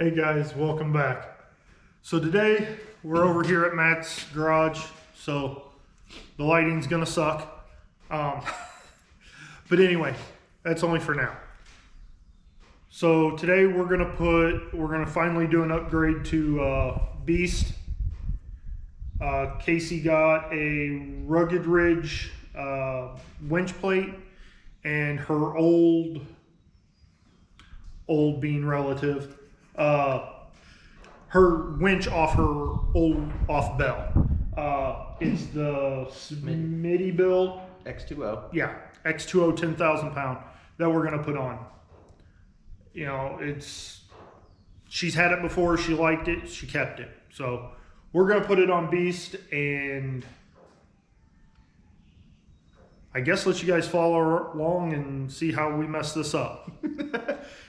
Hey guys, welcome back. So today we're over here at Matt's garage, so the lighting's gonna suck. But anyway, that's only for now. So today we're gonna finally do an upgrade to Beast. Casey got a Rugged Ridge winch plate, and her old being relative, her winch off her bell. It's the smittybilt x20. Yeah, x20 10,000 pound that we're gonna put on. You know, she's had it before, she liked it, she kept it. So we're gonna put it on Beast, and I guess let you guys follow along and see how we mess this up.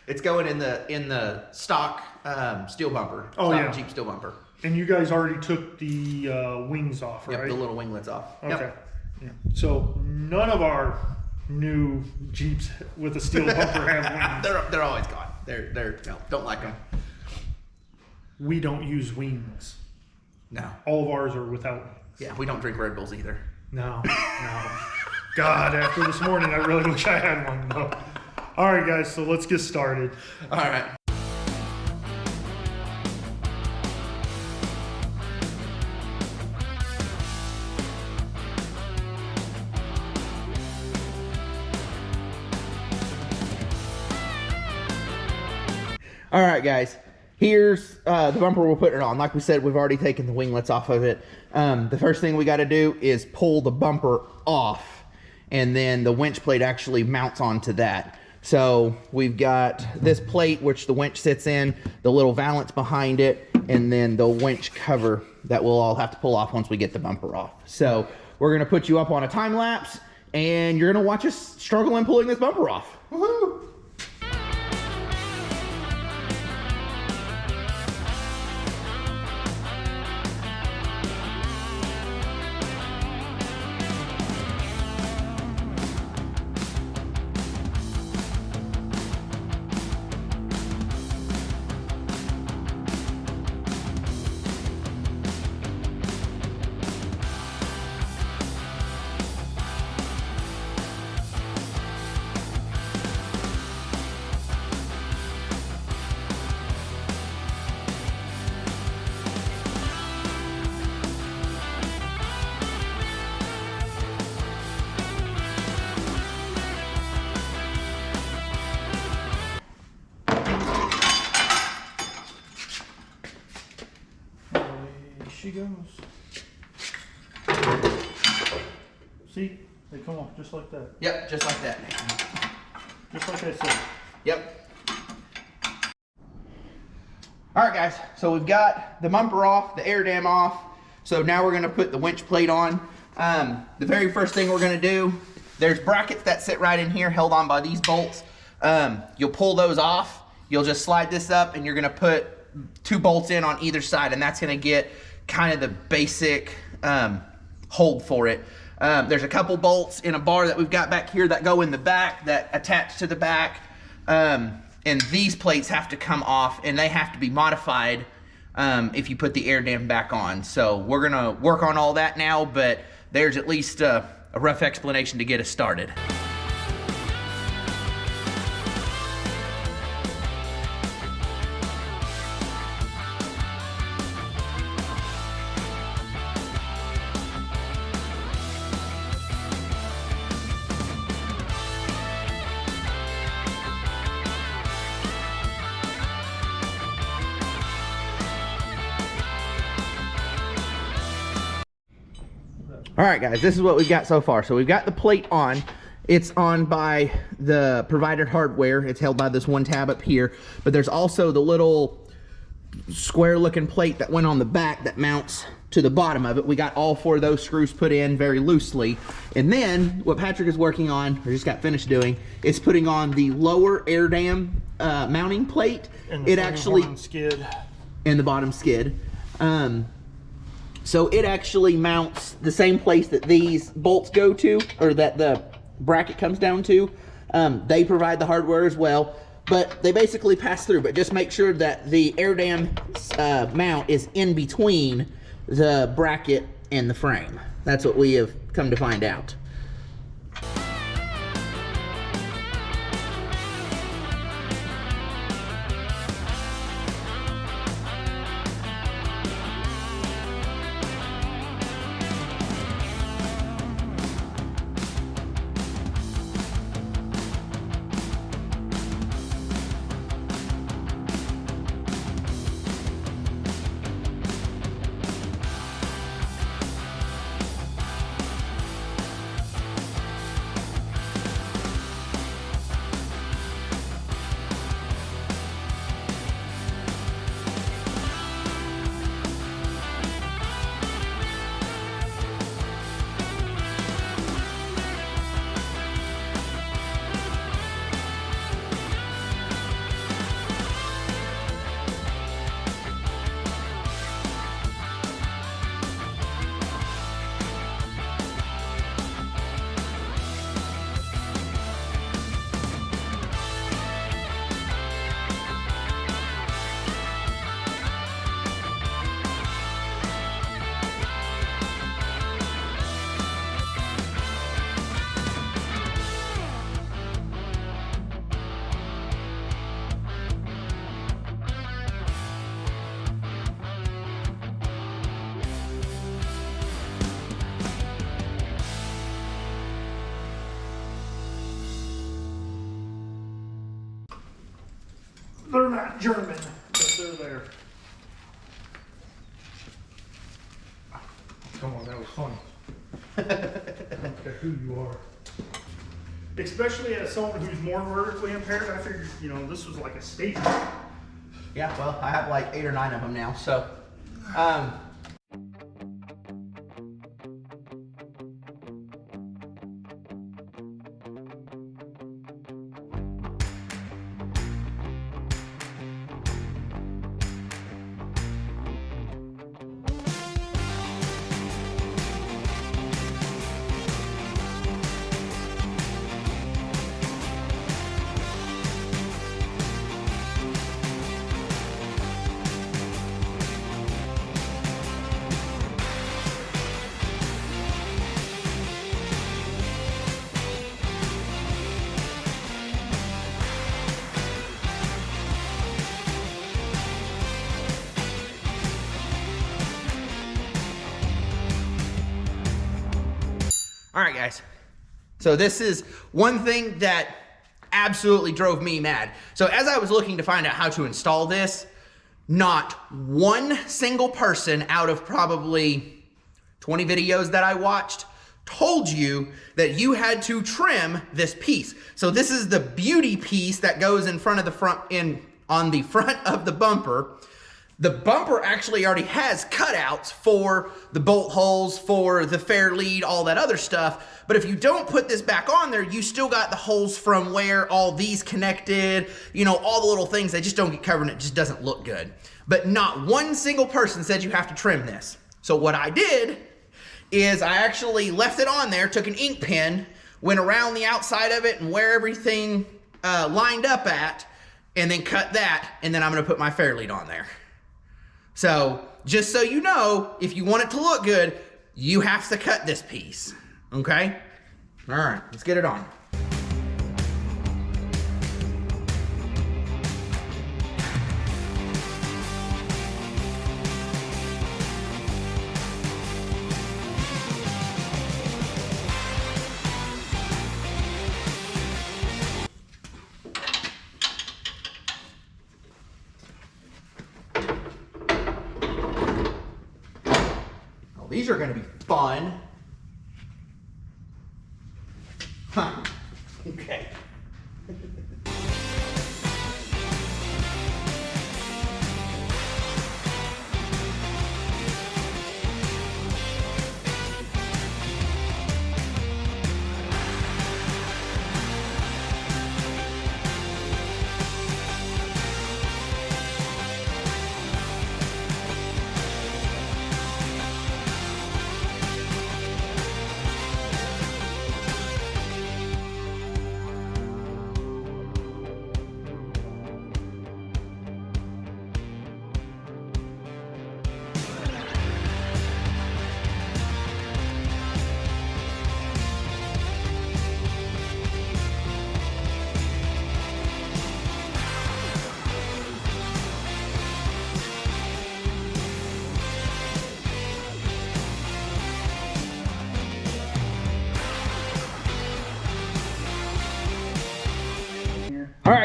It's going in the stock steel bumper. Oh, stock yeah. Jeep steel bumper. And you guys already took the wings off, right? Yep, the little winglets off. Okay. Yep. Yeah. So none of our new Jeeps with a steel bumper have wings. They're always gone. Don't like them. We don't use wings. No. All of ours are without wings. Yeah, we don't drink Red Bulls either. No. God, after this morning, I really wish I had one though. All right, guys, so let's get started. All right. All right, guys. Here's the bumper we're putting it on. Like we said, we've already taken the winglets off of it. The first thing we got to do is pull the bumper off, and then the winch plate actually mounts onto that. So we've got this plate, which the winch sits in, the little valance behind it, and then the winch cover that we'll all have to pull off once we get the bumper off. So we're going to put you up on a time lapse, and you're going to watch us struggle in pulling this bumper off. Woohoo! She goes. See, they come off just like that. Yep, just like that. Just like I said. Yep. All right, guys, so we've got the bumper off, the air dam off. So now we're gonna put the winch plate on. The very first thing we're gonna do, there's brackets that sit right in here held on by these bolts. You'll pull those off. You'll just slide this up, and you're gonna put 2 bolts in on either side, and that's gonna get kind of the basic hold for it. There's a couple bolts in a bar that we've got back here that go in the back, that attach to the back, and these plates have to come off, and they have to be modified if you put the air dam back on. So we're gonna work on all that now, but there's at least a rough explanation to get us started. All right, guys, this is what we've got so far. So we've got the plate on. It's on by the provided hardware. It's held by this one tab up here, but there's also the little square looking plate that went on the back that mounts to the bottom of it. We got all 4 of those screws put in very loosely. And then what Patrick is working on, or just got finished doing, is putting on the lower air dam mounting plate. And the bottom skid. And the bottom skid. So it actually mounts the same place that these bolts go to, or that the bracket comes down to. They provide the hardware as well, but they basically pass through. But just make sure that the air dam mount is in between the bracket and the frame. That's what we have come to find out. They're not German, but they're there. Come on, that was fun. I don't care who you are. Especially as someone who's more vertically impaired, I figured, you know, this was like a station. Yeah, well, I have like 8 or 9 of them now, so. All right, guys. So this is one thing that absolutely drove me mad. So as I was looking to find out how to install this, not one single person out of probably 20 videos that I watched told you that you had to trim this piece. So this is the beauty piece that goes in front of the on the front of the bumper. The bumper actually already has cutouts for the bolt holes, for the fair lead, all that other stuff. But if you don't put this back on there, you still got the holes from where all these connected, you know, all the little things that just don't get covered and it just doesn't look good. But not one single person said you have to trim this. So what I did is I actually left it on there, took an ink pen, went around the outside of it and where everything lined up at, and then cut that, and then I'm gonna put my fair lead on there. So, just so you know, if you want it to look good, you have to cut this piece, okay? All right, let's get it on. These are gonna be fun. Huh. Okay.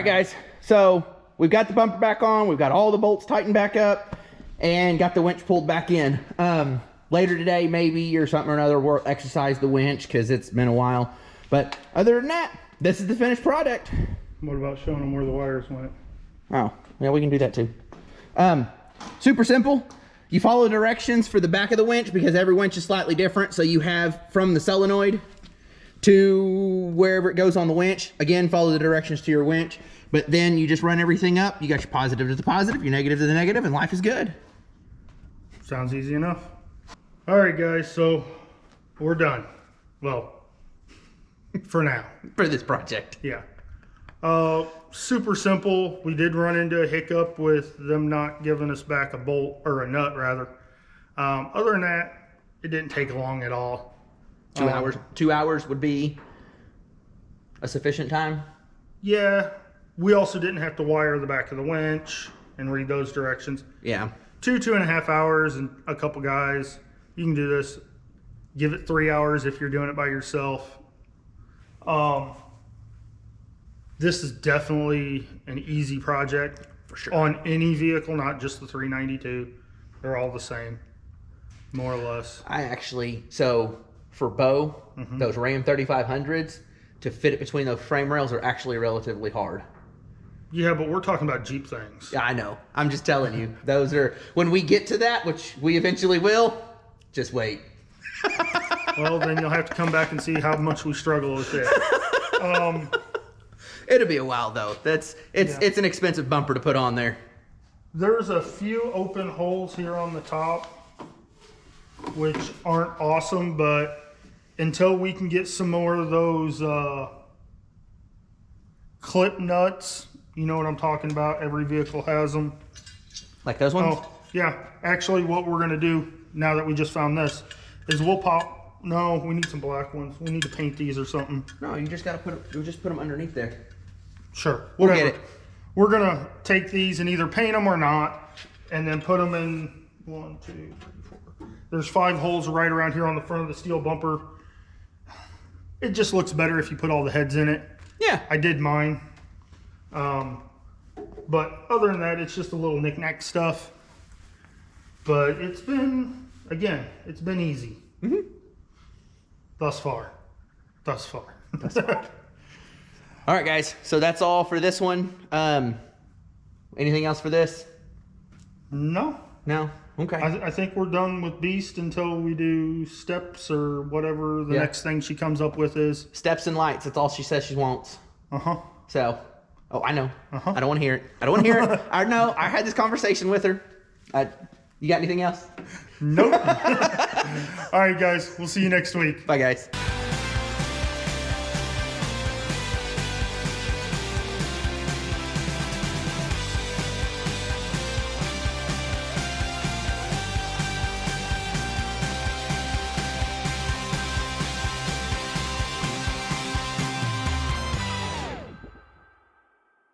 right, guys. So we've got the bumper back on. We've got all the bolts tightened back up and got the winch pulled back in. Later today, maybe, or something or another, we'll exercise the winch because it's been a while. But other than that, this is the finished product. What about showing them where the wires went? Oh, yeah, we can do that too. Super simple. You follow directions for the back of the winch because every winch is slightly different. So you have from the solenoid to wherever it goes on the winch. Again, follow the directions to your winch. But then you just run everything up. You got your positive to the positive, your negative to the negative, and life is good. Sounds easy enough. All right, guys, so we're done. Well, for now. For this project. Yeah. Super simple. We did run into a hiccup with them not giving us back a bolt, or a nut rather. Other than that, it didn't take long at all. 2 hours. 2 hours would be a sufficient time? Yeah. We also didn't have to wire the back of the winch and read those directions. Yeah. 2.5 hours and a couple guys. You can do this. Give it 3 hours if you're doing it by yourself. This is definitely an easy project For sure. on any vehicle, not just the 392. They're all the same, more or less. I actually, so for Bo, those Ram 3500s, to fit it between those frame rails are actually relatively hard. Yeah, but we're talking about Jeep things. Yeah, I know. I'm just telling you. Those are, when we get to that, which we eventually will, just wait. Well, then you'll have to come back and see how much we struggle with it. It'll be a while though. It's an expensive bumper to put on there. There's a few open holes here on the top, which aren't awesome, but until we can get some more of those clip nuts, you know what I'm talking about, every vehicle has them. Like those ones? Oh, yeah. Actually, what we're going to do, now that we just found this, is we'll pop, no, we need some black ones. We need to paint these or something. No, you just got to put them underneath there. Sure, We'll whatever. get it. We're going to take these and either paint them or not, and then put them in 1, 2, 3, 4. There's 5 holes right around here on the front of the steel bumper. It just looks better if you put all the heads in it. Yeah. I did mine. But other than that, it's just a little knick-knack stuff. But it's been, again, it's been easy. Thus far. All right, guys. So that's all for this one. Anything else for this? No. No? Okay. I think we're done with Beast until we do steps or whatever the next thing she comes up with is. Steps and lights. That's all she says she wants. So, oh, I know. I don't want to hear it. I know. I had this conversation with her. You got anything else? Nope. All right, guys. We'll see you next week. Bye, guys.